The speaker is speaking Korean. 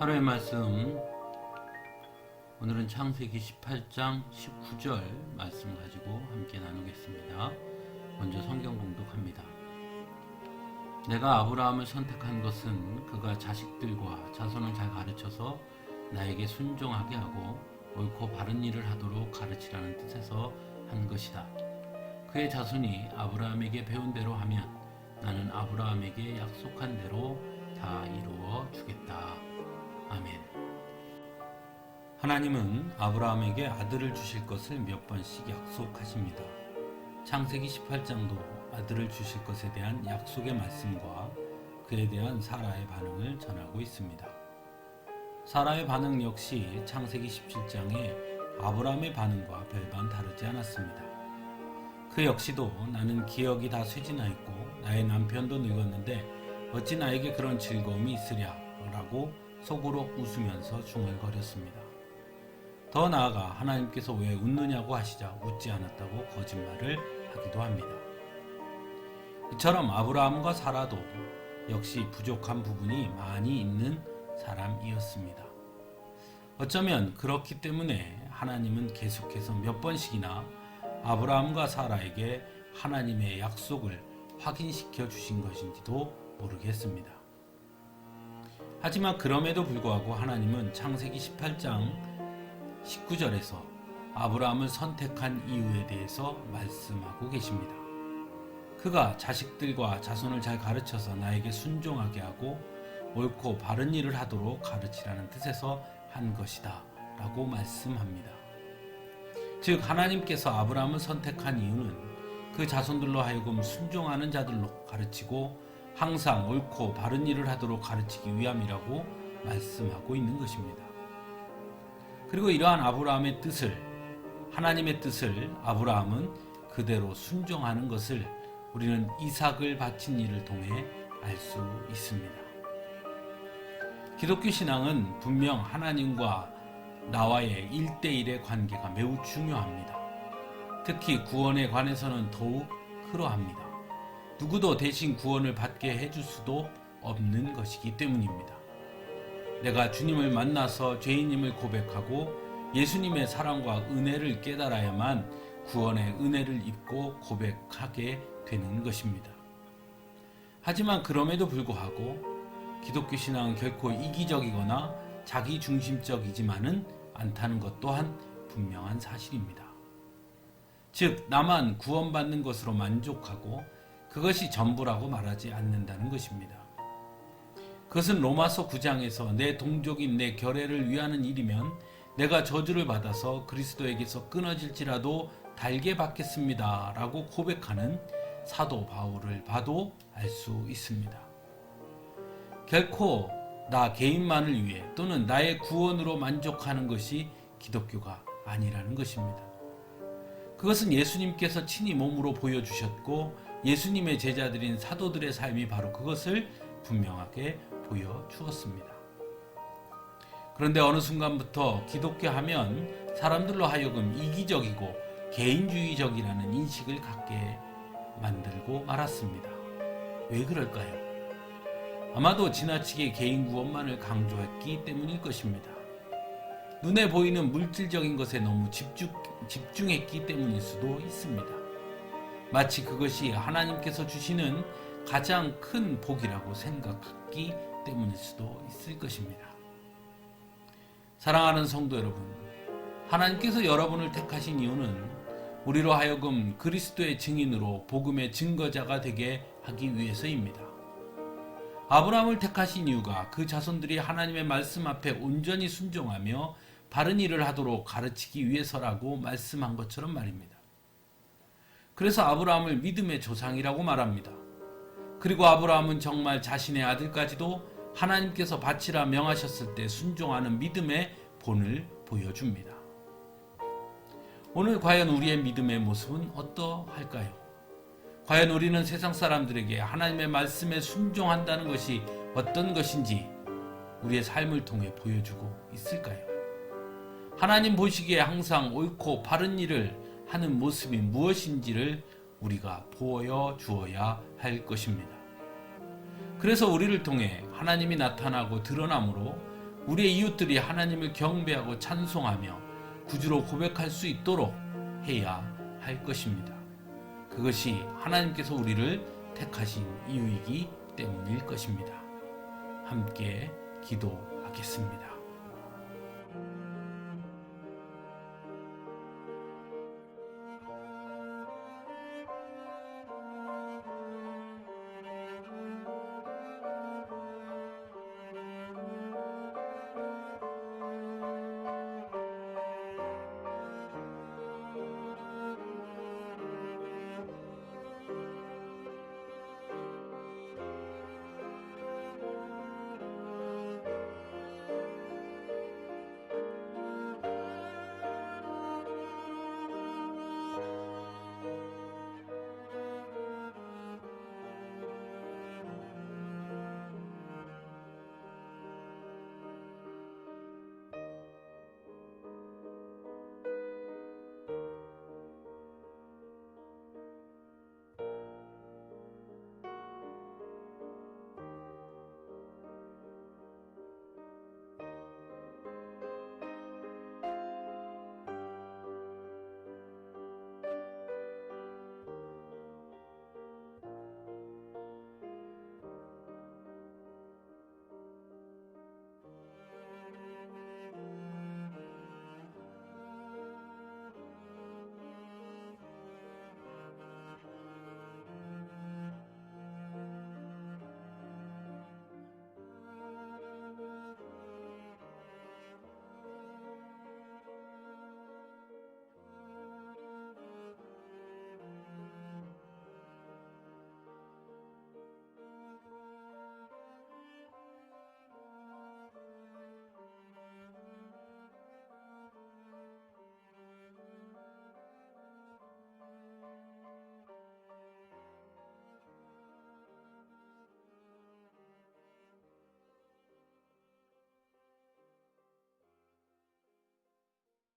하루의 말씀, 오늘은 창세기 18장 19절 말씀 가지고 함께 나누겠습니다. 먼저 성경 봉독합니다. 내가 아브라함을 선택한 것은 그가 자식들과 자손을 잘 가르쳐서 나에게 순종하게 하고 옳고 바른 일을 하도록 가르치라는 뜻에서 한 것이다. 그의 자손이 아브라함에게 배운 대로 하면 나는 아브라함에게 약속한 대로 다 이루어 주겠다. 아멘. 하나님은 아브라함에게 아들을 주실 것을 몇 번씩 약속하십니다. 창세기 18장도 아들을 주실 것에 대한 약속의 말씀과 그에 대한 사라의 반응을 전하고 있습니다. 사라의 반응 역시 창세기 17장의 아브라함의 반응과 별반 다르지 않았습니다. 그 역시도 나는 기억이 다 쇠진하였고 나의 남편도 늙었는데 어찌 나에게 그런 즐거움이 있으랴 라고 속으로 웃으면서 중얼거렸습니다. 더 나아가 하나님께서 왜 웃느냐고 하시자 웃지 않았다고 거짓말을 하기도 합니다. 이처럼 아브라함과 사라도 역시 부족한 부분이 많이 있는 사람이었습니다. 어쩌면 그렇기 때문에 하나님은 계속해서 몇 번씩이나 아브라함과 사라에게 하나님의 약속을 확인시켜 주신 것인지도 모르겠습니다. 하지만 그럼에도 불구하고 하나님은 창세기 18장 19절에서 아브라함을 선택한 이유에 대해서 말씀하고 계십니다. 그가 자식들과 자손을 잘 가르쳐서 나에게 순종하게 하고 옳고 바른 일을 하도록 가르치라는 뜻에서 한 것이다 라고 말씀합니다. 즉 하나님께서 아브라함을 선택한 이유는 그 자손들로 하여금 순종하는 자들로 가르치고 항상 옳고 바른 일을 하도록 가르치기 위함이라고 말씀하고 있는 것입니다. 그리고 이러한 아브라함의 뜻을, 하나님의 뜻을 아브라함은 그대로 순종하는 것을 우리는 이삭을 바친 일을 통해 알 수 있습니다. 기독교 신앙은 분명 하나님과 나와의 1대1의 관계가 매우 중요합니다. 특히 구원에 관해서는 더욱 그러합니다. 누구도 대신 구원을 받게 해줄 수도 없는 것이기 때문입니다. 내가 주님을 만나서 죄인임을 고백하고 예수님의 사랑과 은혜를 깨달아야만 구원의 은혜를 입고 고백하게 되는 것입니다. 하지만 그럼에도 불구하고 기독교 신앙은 결코 이기적이거나 자기중심적이지만은 않다는 것 또한 분명한 사실입니다. 즉 나만 구원받는 것으로 만족하고 그것이 전부라고 말하지 않는다는 것입니다. 그것은 로마서 9장에서 내 동족인 내 결애를 위하는 일이면 내가 저주를 받아서 그리스도에게서 끊어질지라도 달게 받겠습니다 라고 고백하는 사도 바울을 봐도 알 수 있습니다. 결코 나 개인만을 위해 또는 나의 구원으로 만족하는 것이 기독교가 아니라는 것입니다. 그것은 예수님께서 친히 몸으로 보여주셨고 예수님의 제자들인 사도들의 삶이 바로 그것을 분명하게 보여주었습니다. 그런데 어느 순간부터 기독교 하면 사람들로 하여금 이기적이고 개인주의적이라는 인식을 갖게 만들고 말았습니다. 왜 그럴까요? 아마도 지나치게 개인 구원만을 강조했기 때문일 것입니다. 눈에 보이는 물질적인 것에 너무 집중했기 때문일 수도 있습니다. 마치 그것이 하나님께서 주시는 가장 큰 복이라고 생각했기 때문일 수도 있을 것입니다. 사랑하는 성도 여러분, 하나님께서 여러분을 택하신 이유는 우리로 하여금 그리스도의 증인으로 복음의 증거자가 되게 하기 위해서입니다. 아브라함을 택하신 이유가 그 자손들이 하나님의 말씀 앞에 온전히 순종하며 바른 일을 하도록 가르치기 위해서라고 말씀한 것처럼 말입니다. 그래서 아브라함을 믿음의 조상이라고 말합니다. 그리고 아브라함은 정말 자신의 아들까지도 하나님께서 바치라 명하셨을 때 순종하는 믿음의 본을 보여줍니다. 오늘 과연 우리의 믿음의 모습은 어떠할까요? 과연 우리는 세상 사람들에게 하나님의 말씀에 순종한다는 것이 어떤 것인지 우리의 삶을 통해 보여주고 있을까요? 하나님 보시기에 항상 옳고 바른 일을 하는 모습이 무엇인지를 우리가 보여주어야 할 것입니다. 그래서 우리를 통해 하나님이 나타나고 드러남으로 우리의 이웃들이 하나님을 경배하고 찬송하며 구주로 고백할 수 있도록 해야 할 것입니다. 그것이 하나님께서 우리를 택하신 이유이기 때문일 것입니다. 함께 기도하겠습니다.